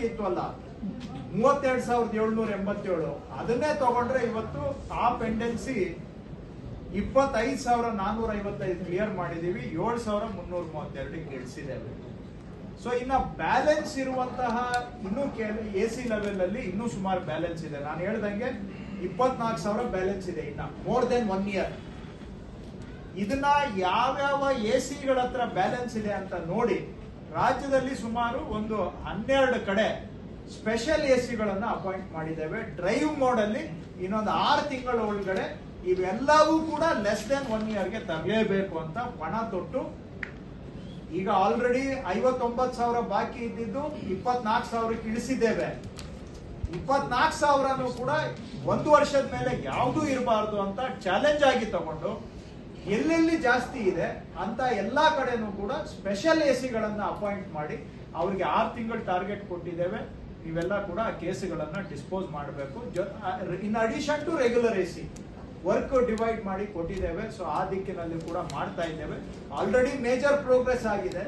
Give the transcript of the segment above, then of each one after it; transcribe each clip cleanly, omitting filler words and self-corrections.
ಜಾಸ್ತಿ ಇತ್ತಲ್ಲ 32,787, ಅದನ್ನೇ ತಗೊಂಡ್ರೆ ಇವತ್ತು ಆ ಪೆಂಡೆನ್ಸಿ 25,455 ಕ್ಲಿಯರ್ ಮಾಡಿದೀವಿ, 7,332 ಇಳಿಸಿದ್ದೇವೆ. ಸೊ ಇನ್ನ ಬ್ಯಾಲೆನ್ಸ್ ಇರುವಂತಹ ಇನ್ನೂ AC ಲೆವೆಲ್ ಅಲ್ಲಿ ಇನ್ನೂ ಸುಮಾರು ಬ್ಯಾಲೆನ್ಸ್ ಇದೆ. ನಾನು ಹೇಳ್ದಂಗೆ 24,000 ಬ್ಯಾಲೆನ್ಸ್ ಇದೆ ಇನ್ನ ಮೋರ್ ದೆನ್ 1 ಇಯರ್. ಇದನ್ನ ಯಾವ್ಯಾವ AC-ಗಳ ಹತ್ರ ಬ್ಯಾಲೆನ್ಸ್ ಇದೆ ಅಂತ ನೋಡಿ ರಾಜ್ಯದಲ್ಲಿ ಸುಮಾರು ಒಂದು 12 ಕಡೆ ಸ್ಪೆಷಲ್ AC-ಗಳನ್ನ ಅಪಾಯಿಂಟ್ ಮಾಡಿದ್ದೇವೆ. ಡ್ರೈವ್ ಮೋಡ್ ಅಲ್ಲಿ ಇನ್ನೊಂದು 6 ತಿಂಗಳ ಒಳಗಡೆ ಇವೆಲ್ಲವೂ ಕೂಡ ಲೆಸ್ ದೆನ್ 1 ಇಯರ್ಗೆ ತರಲೇಬೇಕು ಅಂತ ಪಣ ತೊಟ್ಟು ಈಗ ಆಲ್ರೆಡಿ 59,000 ಬಾಕಿ ಇದ್ದಿದ್ದು 24,000ಕ್ಕೆ ಇಳಿಸಿದ್ದೇವೆ. 24,000 ಕೂಡ 1 ವರ್ಷದ ಮೇಲೆ ಯಾವುದೂ ಇರಬಾರ್ದು ಅಂತ ಚಾಲೆಂಜ್ ಆಗಿ ತಗೊಂಡು ಎಲ್ಲೆಲ್ಲಿ ಜಾಸ್ತಿ ಇದೆ ಅಂತ ಎಲ್ಲಾ ಕಡೆನೂ ಕೂಡ ಸ್ಪೆಷಲ್ AC-ಗಳನ್ನ ಅಪಾಯಿಂಟ್ ಮಾಡಿ ಅವ್ರಿಗೆ 6 ತಿಂಗಳ ಟಾರ್ಗೆಟ್ ಕೊಟ್ಟಿದ್ದೇವೆ. ಇವೆಲ್ಲ ಕೂಡ ಕೇಸ್ಗಳನ್ನ ಡಿಸ್ಪೋಸ್ ಮಾಡಬೇಕು. In addition to regular AC work divide ಮಾಡಿ ಕೊಟ್ಟಿದ್ದೇವೆ. ಸೊ ಆ ದಿಕ್ಕಿನಲ್ಲಿ ಕೂಡ ಮಾಡ್ತಾ ಇದ್ದೇವೆ. ಆಲ್ರೆಡಿ ಮೇಜರ್ ಪ್ರೋಗ್ರೆಸ್ ಆಗಿದೆ.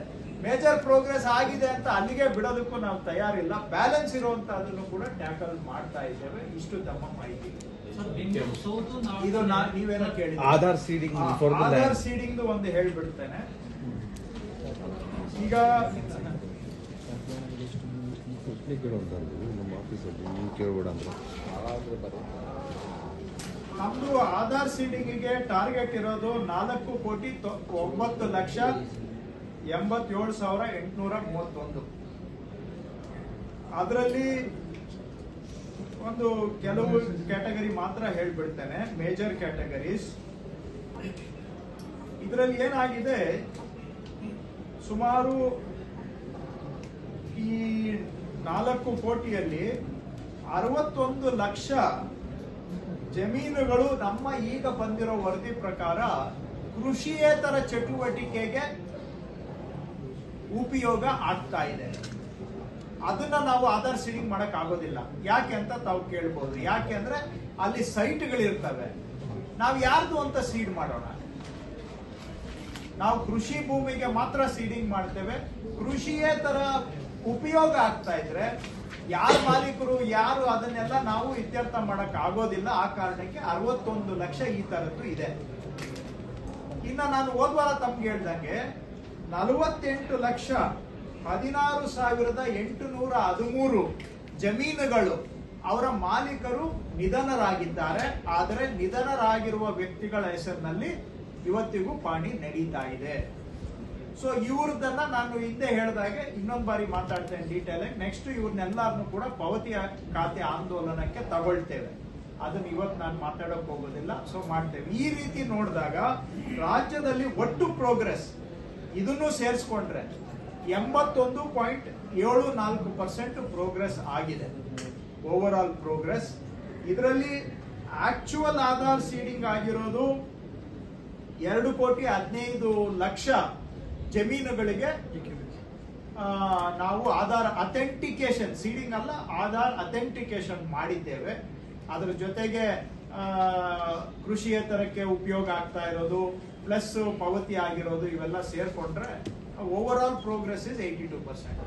ಮೇಜರ್ ಪ್ರೋಗ್ರೆಸ್ ಆಗಿದೆ ಅಂತ ಅಲ್ಲಿಗೆ ಬಿಡೋದಕ್ಕೂ ನಾವು ತಯಾರಿಲ್ಲ. ಬ್ಯಾಲೆನ್ಸ್ ಇರುವಂತಹದನ್ನು ಕೂಡ ಟ್ಯಾಕಲ್ ಮಾಡ್ತಾ ಇದ್ದೇವೆ. ಇಷ್ಟು ತಮ್ಮ ಮಾಹಿತಿ. ಇದು ನೀವೇನೋ ಕೇಳಿ ಆಧಾರ್ ಸೀಡಿಂಗ್ ಒಂದು ಹೇಳ್ಬಿಡ್ತೇನೆ. ಈಗ ನಮ್ದು ಆಧಾರ್ ಸೀಡಿಂಗ್ಗೆ ಟಾರ್ಗೆಟ್ ಇರೋದು 4,09,87,831. ಅದರಲ್ಲಿ ಒಂದು ಕೆಲವು ಕ್ಯಾಟಗರಿ ಮಾತ್ರ ಹೇಳ್ಬಿಡ್ತೇನೆ, ಮೇಜರ್ ಕ್ಯಾಟಗರೀಸ್. ಇದರಲ್ಲಿ ಏನಾಗಿದೆ, ಸುಮಾರು ಈ 4 ಕೋಟಿಯಲ್ಲಿ 61 ಲಕ್ಷ ಜಮೀನುಗಳು ನಮ್ಮ ಈಗ ಬಂದಿರೋ ವರದಿ ಪ್ರಕಾರ ಕೃಷಿಯೇತರ ಚಟುವಟಿಕೆಗೆ ಉಪಯೋಗ ಆಗ್ತಾ ಇದೆ. ಅದನ್ನ ನಾವು ಆಧಾರ್ ಸೀಡಿಂಗ್ ಮಾಡಕ್ ಆಗೋದಿಲ್ಲ. ಯಾಕೆ ಅಂತ ತಾವು ಕೇಳ್ಬೋದು. ಯಾಕೆ ಅಂದ್ರೆ ಅಲ್ಲಿ ಸೈಟ್ಗಳಿರ್ತವೆ. ನಾವು ಯಾರ್ದು ಅಂತ ಸೀಡ್ ಮಾಡೋಣ? ನಾವು ಕೃಷಿ ಭೂಮಿಗೆ ಮಾತ್ರ ಸೀಡಿಂಗ್ ಮಾಡ್ತೇವೆ. ಕೃಷಿಯೇತರ ಉಪಯೋಗ ಆಗ್ತಾ ಇದ್ರೆ ಯಾರು ಮಾಲೀಕರು ಯಾರು ಅದನ್ನೆಲ್ಲ ನಾವು ಇತ್ಯರ್ಥ ಮಾಡಕ್ ಆಗೋದಿಲ್ಲ. ಆ ಕಾರಣಕ್ಕೆ 61 ಲಕ್ಷ ಈ ತರದ್ದು ಇದೆ. ಇನ್ನ ನಾನು ಹೋದ್ವಾರ ತಮ್ಗೆ ಹೇಳ್ದಂಗೆ 48,16,813 ಜಮೀನುಗಳು ಅವರ ಮಾಲೀಕರು ನಿಧನರಾಗಿದ್ದಾರೆ. ಆದರೆ ನಿಧನರಾಗಿರುವ ವ್ಯಕ್ತಿಗಳ ಹೆಸರಿನಲ್ಲಿ ಇವತ್ತಿಗೂ ಪಾಣಿ ನಡೀತಾ ಇದೆ. ಸೊ ಇವ್ರದನ್ನ ನಾನು ಹಿಂದೆ ಹೇಳಿದಾಗೆ ಇನ್ನೊಂದು ಬಾರಿ ಮಾತಾಡ್ತೇನೆ ಡೀಟೇಲ್. ನೆಕ್ಸ್ಟ್ ಇವ್ರನ್ನೆಲ್ಲರನ್ನು ಕೂಡ ಪಾವತಿ ಖಾತೆ ಆಂದೋಲನಕ್ಕೆ ತಗೊಳ್ತೇವೆ. ಅದನ್ನ ಇವತ್ತು ನಾನು ಮಾತಾಡೋಕೆ ಹೋಗೋದಿಲ್ಲ. ಸೊ ಮಾಡ್ತೇವೆ. ಈ ರೀತಿ ನೋಡಿದಾಗ ರಾಜ್ಯದಲ್ಲಿ ಒಟ್ಟು ಪ್ರೋಗ್ರೆಸ್ ಇದನ್ನು ಸೇರಿಸ್ಕೊಂಡ್ರೆ 81.74% ಪ್ರೋಗ್ರೆಸ್ ಆಗಿದೆ. Over all progress. ಇದರಲ್ಲಿ ಆಕ್ಚುಯಲ್ ಆಧಾರ್ ಸೀಡಿಂಗ್ ಆಗಿರೋದು 2,15,00,000 ಜಮೀನುಗಳಿಗೆ ನಾವು ಆಧಾರ್ ಅಥೆಂಟಿಕೇಶನ್, ಸೀಡಿಂಗ್ ಅಲ್ಲ, ಆಧಾರ್ ಅಥೆಂಟಿಕೇಶನ್ ಮಾಡಿದ್ದೇವೆ. ಅದರ ಜೊತೆಗೆ ಕೃಷಿಯೇತರಕ್ಕೆ ಉಪಯೋಗ ಆಗ್ತಾ ಇರೋದು ಪ್ಲಸ್ ಪಾವತಿ ಆಗಿರೋದು ಇವೆಲ್ಲ ಸೇರ್ಕೊಂಡ್ರೆ ಓವರ್ ಆಲ್ ಪ್ರೋಗ್ರೆಸ್ ಇಸ್ 82%.